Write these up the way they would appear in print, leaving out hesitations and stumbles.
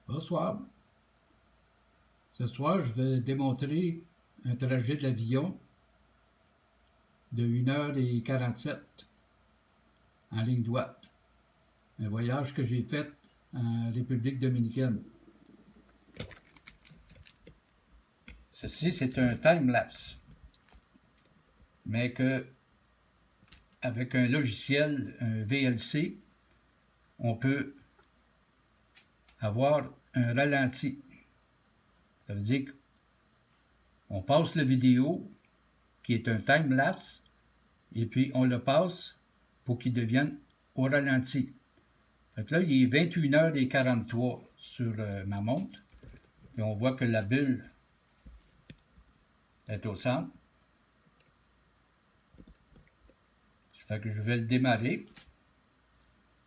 Bonsoir. Ce soir, je vais démontrer un trajet de l'avion de 1h47 en ligne droite. Un voyage que j'ai fait en République dominicaine. Ceci, c'est un time-lapse, mais que avec un logiciel, un VLC, on peut avoir un ralenti. Ça veut dire qu'on passe la vidéo, qui est un time-lapse, et puis on le passe pour qu'il devienne au ralenti. Fait que là, il est 21h43 sur ma montre. Puis on voit que la bulle est au centre. Ça fait que je vais le démarrer.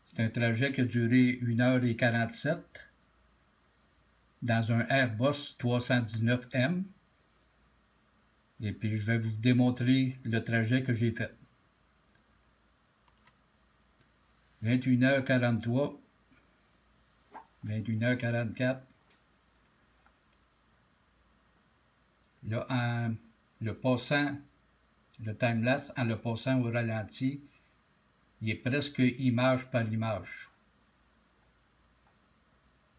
C'est un trajet qui a duré 1h47 dans un Airbus 319M. Et puis je vais vous démontrer le trajet que j'ai fait. 21h43, 21h44. Là, le time-lapse, en le passant au ralenti, il est presque image par image.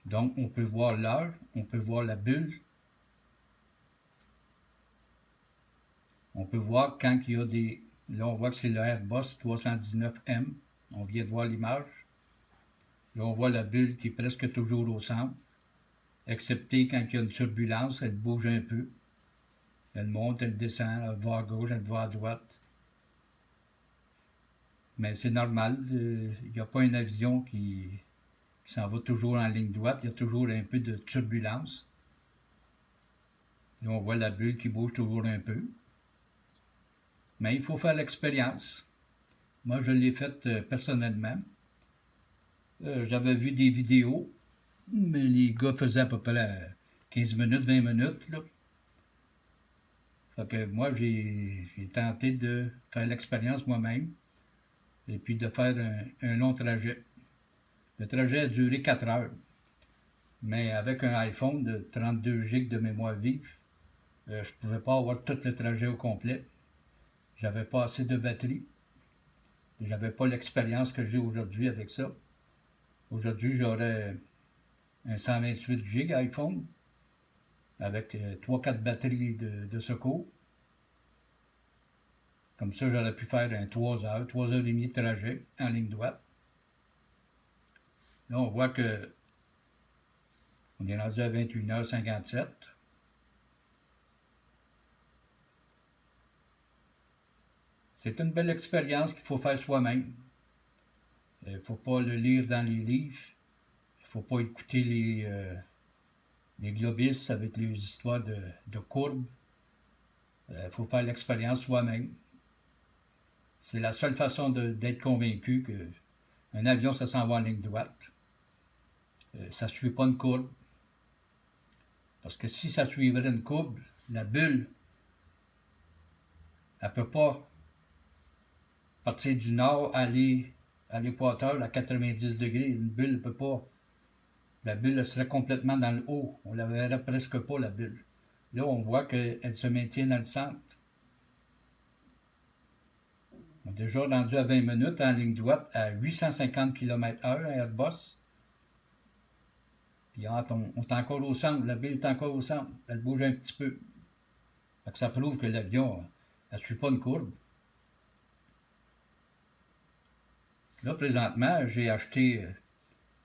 Donc, on peut voir l'heure, on peut voir la bulle, on peut voir quand il y a des... Là, on voit que c'est le Airbus 319M, on vient de voir l'image. Là, on voit la bulle qui est presque toujours au centre, excepté quand il y a une turbulence, elle bouge un peu. Elle monte, elle descend, elle va à gauche, elle va à droite. Mais c'est normal, il n'y a pas un avion qui s'en va toujours en ligne droite, il y a toujours un peu de turbulence. Là, on voit la bulle qui bouge toujours un peu. Mais il faut faire l'expérience. Moi, je l'ai faite personnellement. J'avais vu des vidéos, mais les gars faisaient à peu près 15 minutes, 20 minutes, là. Fait que moi, j'ai tenté de faire l'expérience moi-même et puis de faire un long trajet. Le trajet a duré 4 heures, mais avec un iPhone de 32 GB de mémoire vive, je ne pouvais pas avoir tout le trajet au complet. J'avais pas assez de batterie. J'avais pas l'expérience que j'ai aujourd'hui avec ça. Aujourd'hui, j'aurais un 128 GB iPhone avec 3-4 batteries de secours. Comme ça, j'aurais pu faire un 3 heures, 3 heures et demie de trajet en ligne droite. Là, on voit que on est rendu à 21h57. C'est une belle expérience qu'il faut faire soi-même. Il ne faut pas le lire dans les livres. Il ne faut pas écouter les globistes avec les histoires de courbes. Il faut faire l'expérience soi-même. C'est la seule façon d'être convaincu qu'un avion, ça s'en va en ligne droite. Ça ne suit pas une courbe. Parce que si ça suivrait une courbe, la bulle, elle ne peut pas partir du nord, aller à l'équateur à 90 degrés. Une bulle ne peut pas. La bulle elle serait complètement dans le haut. On ne la verrait presque pas, la bulle. Là, on voit qu'elle se maintient dans le centre. On est déjà rendu à 20 minutes en ligne droite à 850 km/h Airbus. Puis on est encore au centre. La bulle est encore au centre. Elle bouge un petit peu. Fait que ça prouve que l'avion ne suit pas une courbe. Là, présentement, j'ai acheté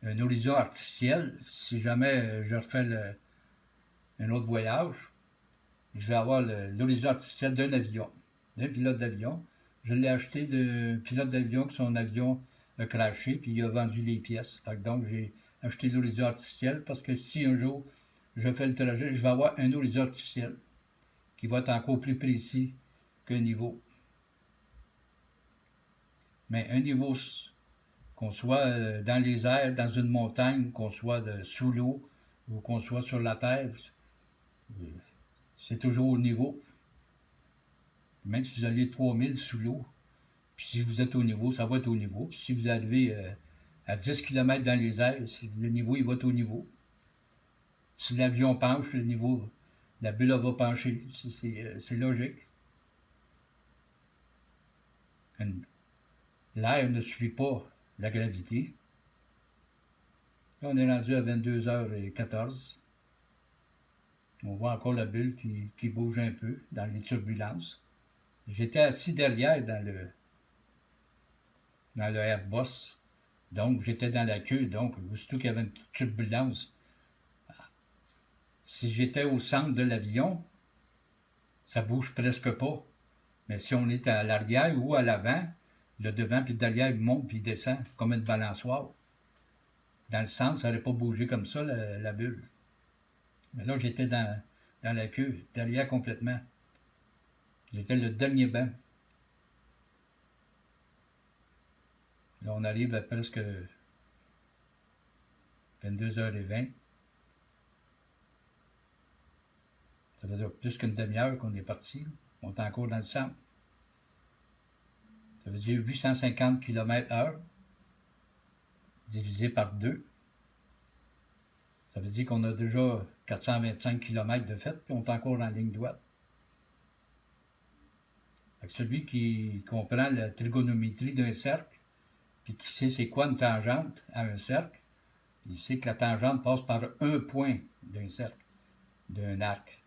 un horizon artificiel. Si jamais je refais un autre voyage, je vais avoir l'horizon artificiel d'un avion, d'un pilote d'avion. Je l'ai acheté d'un pilote d'avion que son avion a crashé, puis il a vendu les pièces. Donc, j'ai acheté l'horizon artificiel parce que si un jour je fais le trajet, je vais avoir un horizon artificiel qui va être encore plus précis qu'un niveau. Mais un niveau, qu'on soit dans les airs, dans une montagne, qu'on soit sous l'eau ou qu'on soit sur la terre, c'est toujours au niveau. Même si vous allez 3000 sous l'eau, puis si vous êtes au niveau, ça va être au niveau. Puis si vous arrivez à 10 km dans les airs, le niveau, il va être au niveau. Si l'avion penche, le niveau, la bulle va pencher. C'est logique. L'air ne suit pas la gravité. Là, on est rendu à 22h14. On voit encore la bulle qui bouge un peu dans les turbulences. J'étais assis derrière dans le Airbus. Donc, j'étais dans la queue. Donc, aussitôt qu'il y avait une turbulence, si j'étais au centre de l'avion, ça bouge presque pas. Mais si on est à l'arrière ou à l'avant, le devant puis le derrière il monte puis il descend comme une balançoire. Dans le centre, ça n'aurait pas bougé comme ça, la bulle. Mais là, j'étais dans la queue, derrière complètement. J'étais le dernier banc. Là, on arrive à presque 22h20. Ça veut dire plus qu'une demi-heure qu'on est parti. On est encore dans le centre. Ça veut dire 850 km/h divisé par 2. Ça veut dire qu'on a déjà 425 km de fait, puis on est encore en ligne droite. Fait que celui qui comprend la trigonométrie d'un cercle, puis qui sait c'est quoi une tangente à un cercle, il sait que la tangente passe par un point d'un cercle, d'un arc.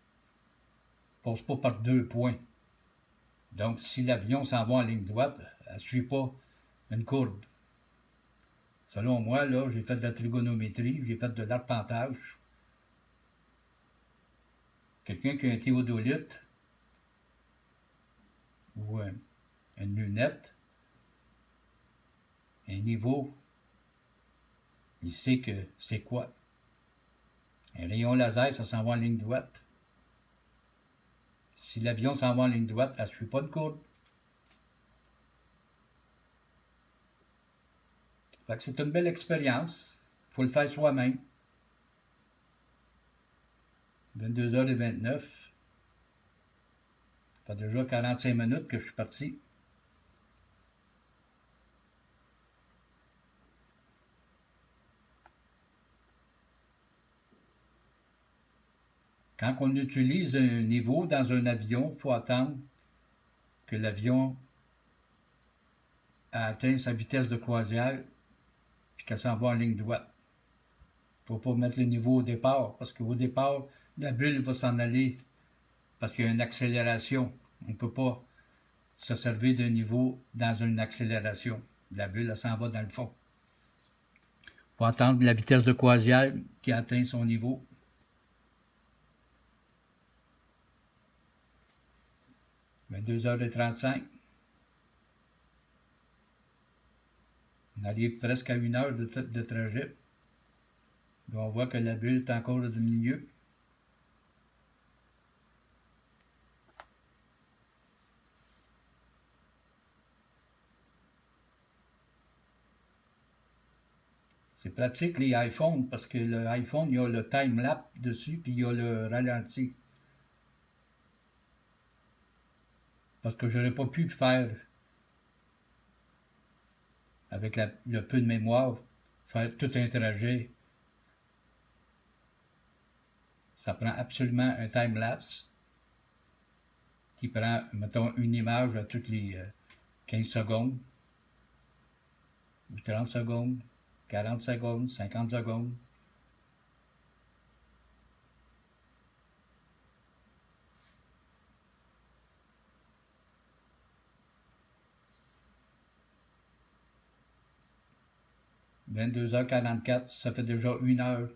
Elle ne passe pas par 2 points. Donc, si l'avion s'en va en ligne droite, elle ne suit pas une courbe. Selon moi, là, j'ai fait de la trigonométrie, j'ai fait de l'arpentage. Quelqu'un qui a un théodolite ou une lunette, un niveau, il sait que c'est quoi. Un rayon laser, ça s'en va en ligne droite. Si l'avion s'en va en ligne droite, elle ne suit pas de courbe. Fait que c'est une belle expérience. Il faut le faire soi-même. 22h29. Ça fait déjà 45 minutes que je suis parti. Quand on utilise un niveau dans un avion, il faut attendre que l'avion a atteint sa vitesse de croisière puis qu'elle s'en va en ligne droite. Il ne faut pas mettre le niveau au départ, parce qu'au départ, la bulle va s'en aller parce qu'il y a une accélération. On ne peut pas se servir d'un niveau dans une accélération. La bulle, elle s'en va dans le fond. Il faut attendre la vitesse de croisière qui a atteint son niveau. « 22h35. On arrive presque à 1 heure de trajet. Là, on voit que la bulle est encore du milieu. C'est pratique les iPhones parce que l'iPhone, il y a le time-lapse dessus puis il y a le ralenti. Parce que je n'aurais pas pu le faire avec le peu de mémoire, faire tout un trajet. Ça prend absolument un time-lapse qui prend, mettons, une image à toutes les 15 secondes, ou 30 secondes, 40 secondes, 50 secondes. « 22h44, ça fait déjà 1 heure.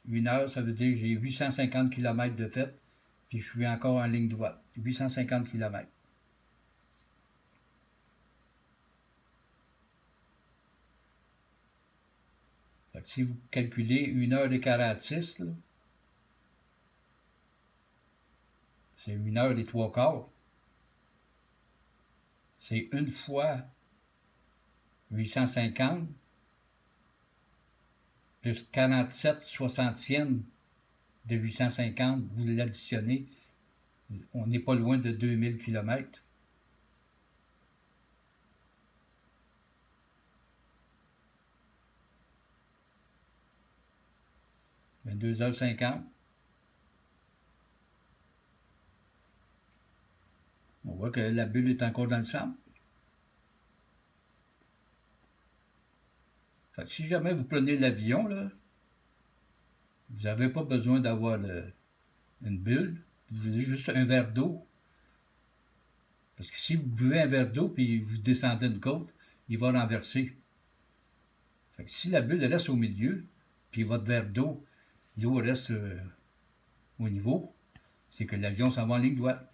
1 heure, ça veut dire que j'ai 850 km de fait, puis je suis encore en ligne droite. 850 km. Fait que si vous calculez 1h46, c'est 1h03. C'est une fois 850 plus 47 soixantièmes de 850, vous l'additionnez, on n'est pas loin de 2000 km. 22h50. On voit que la bulle est encore dans le centre. Fait que si jamais vous prenez l'avion, là, vous n'avez pas besoin d'avoir une bulle. Vous avez juste un verre d'eau. Parce que si vous buvez un verre d'eau puis vous descendez une côte, il va renverser. Fait que si la bulle reste au milieu, puis votre verre d'eau, l'eau reste au niveau, c'est que l'avion s'en va en ligne droite.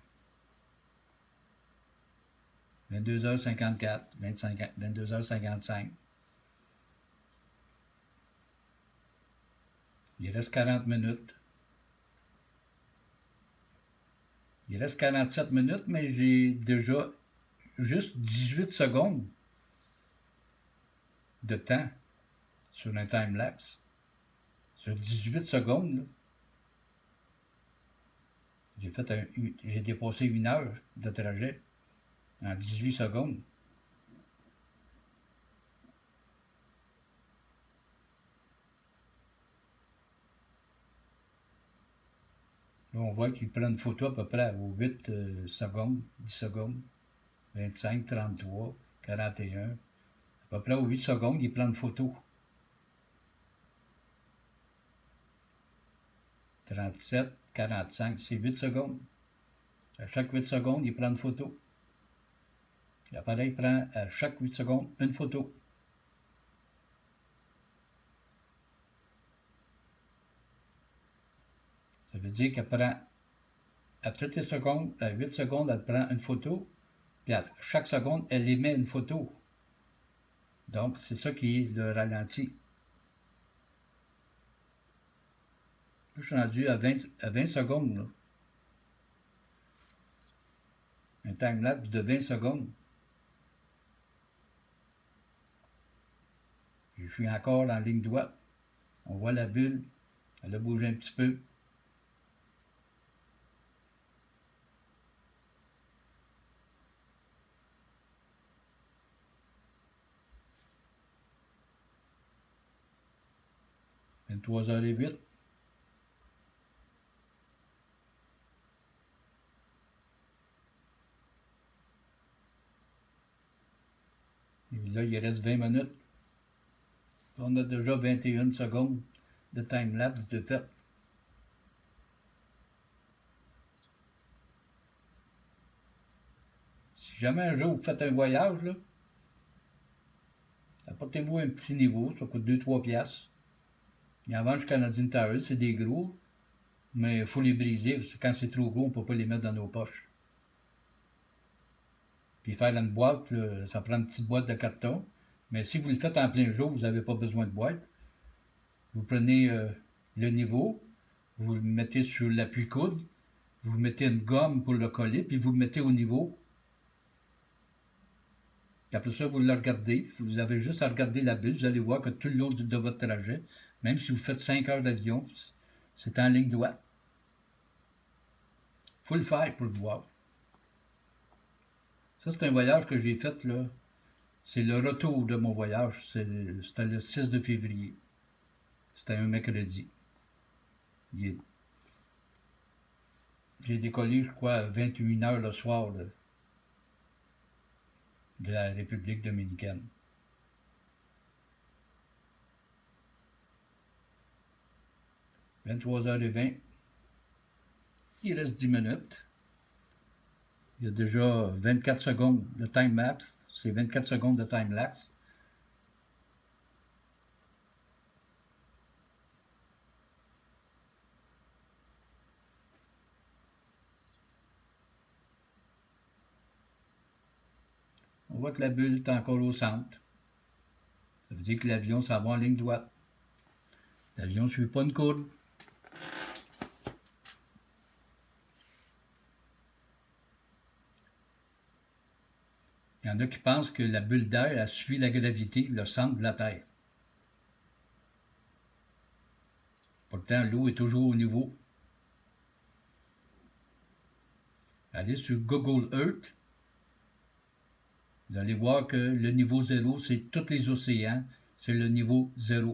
22h54, 22h55. Il reste 40 minutes. Il reste 47 minutes, mais j'ai déjà juste 18 secondes de temps sur un time-lapse. Sur 18 secondes, j'ai dépassé 1 heure de trajet en 18 secondes. Là, on voit qu'il prend une photo à peu près aux 8 secondes, 10 secondes, 25, 33, 41. À peu près aux 8 secondes, il prend une photo. 37, 45, c'est 8 secondes. À chaque 8 secondes, il prend une photo. L'appareil prend à chaque 8 secondes une photo. Ça veut dire qu'elle prend à toutes les secondes, à 8 secondes, elle prend une photo, puis à chaque seconde, elle émet une photo. Donc, c'est ça qui est le ralenti. Je suis rendu à 20 secondes. Là. Un time-lapse de 20 secondes. Je suis encore en ligne droite. On voit la bulle. Elle a bougé un petit peu. « 23h08. Et là, il reste 20 minutes. On a déjà 21 secondes de time-lapse de fait. Si jamais un jour vous faites un voyage, là, apportez-vous un petit niveau, ça coûte 2-3 piastres. Il en vend chez Canadian Tire, c'est des gros, mais il faut les briser, parce que quand c'est trop gros, on ne peut pas les mettre dans nos poches. Puis faire une boîte, là, ça prend une petite boîte de carton. Mais si vous le faites en plein jour, vous n'avez pas besoin de boîte. Vous prenez le niveau, vous le mettez sur l'appui-coude, vous mettez une gomme pour le coller, puis vous le mettez au niveau. Puis après ça, vous le regardez. Vous avez juste à regarder la bulle. Vous allez voir que tout le long de votre trajet, même si vous faites 5 heures d'avion, c'est en ligne droite. Il faut le faire pour le voir. Ça, c'est un voyage que j'ai fait, là. C'est le retour de mon voyage. C'était le 6 de février. C'était un mercredi. J'ai décollé, je crois, à 21h le soir de la République dominicaine. « 23h20. Il reste 10 minutes. Il y a déjà 24 secondes de time-lapse. C'est 24 secondes de time-lapse. On voit que la bulle est encore au centre. Ça veut dire que l'avion s'en va en ligne droite. L'avion ne suit pas une courbe. Il y en a qui pensent que la bulle d'air a suit la gravité, le centre de la Terre. Pourtant, l'eau est toujours au niveau. Allez sur Google Earth. Vous allez voir que le niveau 0, c'est tous les océans. C'est le niveau 0.